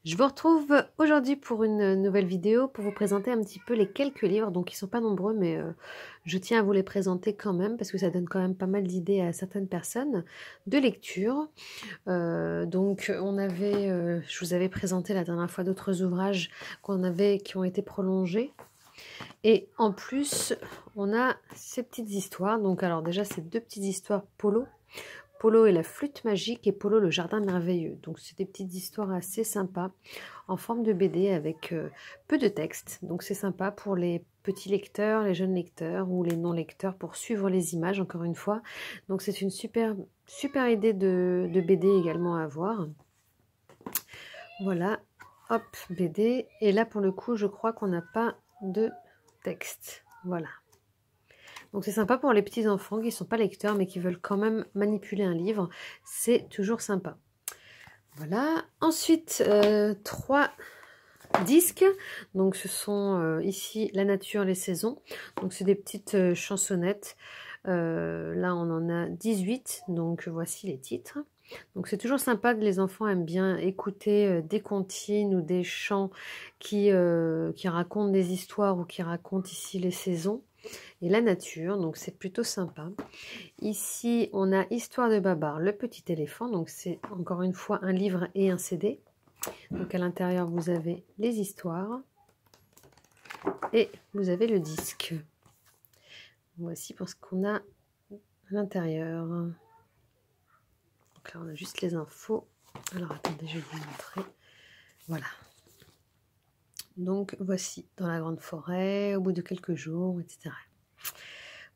Je vous retrouve aujourd'hui pour une nouvelle vidéo pour vous présenter un petit peu les quelques livres, donc ils ne sont pas nombreux mais je tiens à vous les présenter quand même parce que ça donne quand même pas mal d'idées à certaines personnes de lecture. Donc je vous avais présenté la dernière fois d'autres ouvrages qui ont été prolongés et en plus on a ces petites histoires. Donc alors déjà ces deux petites histoires Polo et la flûte magique et Polo le jardin merveilleux. Donc c'est des petites histoires assez sympas en forme de BD avec peu de texte. Donc c'est sympa pour les petits lecteurs, les jeunes lecteurs ou les non-lecteurs pour suivre les images encore une fois. Donc c'est une super idée de BD également à avoir. Voilà, hop, BD. Et là pour le coup je crois qu'on n'a pas de texte. Voilà. Donc c'est sympa pour les petits enfants qui ne sont pas lecteurs mais qui veulent quand même manipuler un livre. C'est toujours sympa. Voilà. Ensuite, 3 disques. Donc ce sont ici la nature, les saisons. Donc c'est des petites chansonnettes. Là on en a 18. Donc voici les titres. Donc c'est toujours sympa, les enfants aiment bien écouter des comptines ou des chants qui racontent des histoires ou qui racontent ici les saisons et la nature, donc c'est plutôt sympa. Ici on a Histoire de Babar, le petit éléphant, donc c'est encore une fois un livre et un CD. Donc à l'intérieur vous avez les histoires et vous avez le disque. Voici pour ce qu'on a à l'intérieur. Donc là on a juste les infos. Alors attendez, je vais vous montrer. Voilà. Donc voici dans la grande forêt, au bout de quelques jours, etc.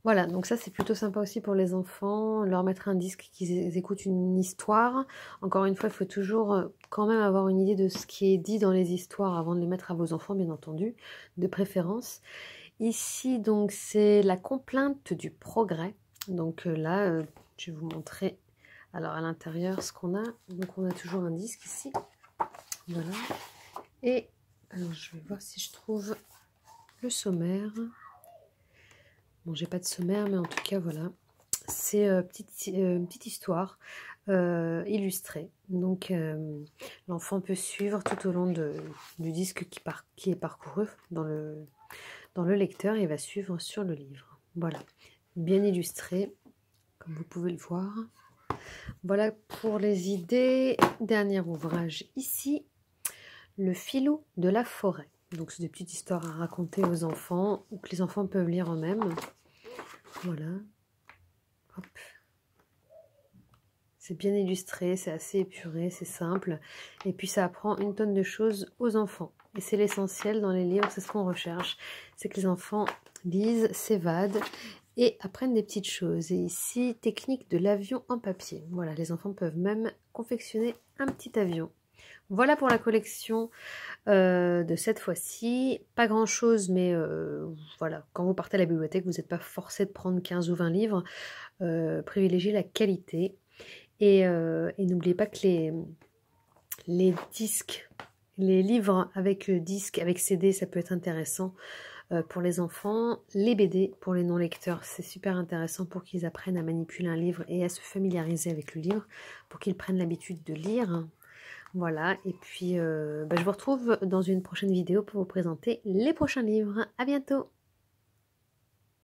Voilà, donc ça c'est plutôt sympa aussi pour les enfants, leur mettre un disque qu'ils écoutent une histoire. Encore une fois, il faut toujours quand même avoir une idée de ce qui est dit dans les histoires avant de les mettre à vos enfants, bien entendu, de préférence. Ici, donc, c'est la complainte du progrès. Donc là, je vais vous montrer alors à l'intérieur ce qu'on a. Donc on a toujours un disque ici. Voilà. Et alors je vais voir si je trouve le sommaire. Bon, j'ai pas de sommaire, mais en tout cas, voilà. C'est une petite histoire illustrée. Donc, l'enfant peut suivre tout au long du disque qui est parcouru dans le lecteur et va suivre sur le livre. Voilà, bien illustré, comme vous pouvez le voir. Voilà pour les idées. Dernier ouvrage ici, Le filou de la forêt. Donc c'est des petites histoires à raconter aux enfants ou que les enfants peuvent lire eux-mêmes. Voilà. Hop. C'est bien illustré, c'est assez épuré, c'est simple. Et puis ça apprend une tonne de choses aux enfants. Et c'est l'essentiel dans les livres, c'est ce qu'on recherche. C'est que les enfants lisent, s'évadent et apprennent des petites choses. Et ici, technique de l'avion en papier. Voilà, les enfants peuvent même confectionner un petit avion. Voilà pour la collection de cette fois-ci. Pas grand-chose, mais voilà. Quand vous partez à la bibliothèque, vous n'êtes pas forcé de prendre 15 ou 20 livres. Privilégiez la qualité. Et n'oubliez pas que les disques, les livres avec disques, avec CD, ça peut être intéressant pour les enfants. Les BD pour les non-lecteurs, c'est super intéressant pour qu'ils apprennent à manipuler un livre et à se familiariser avec le livre, pour qu'ils prennent l'habitude de lire. Voilà, et puis je vous retrouve dans une prochaine vidéo pour vous présenter les prochains livres. À bientôt!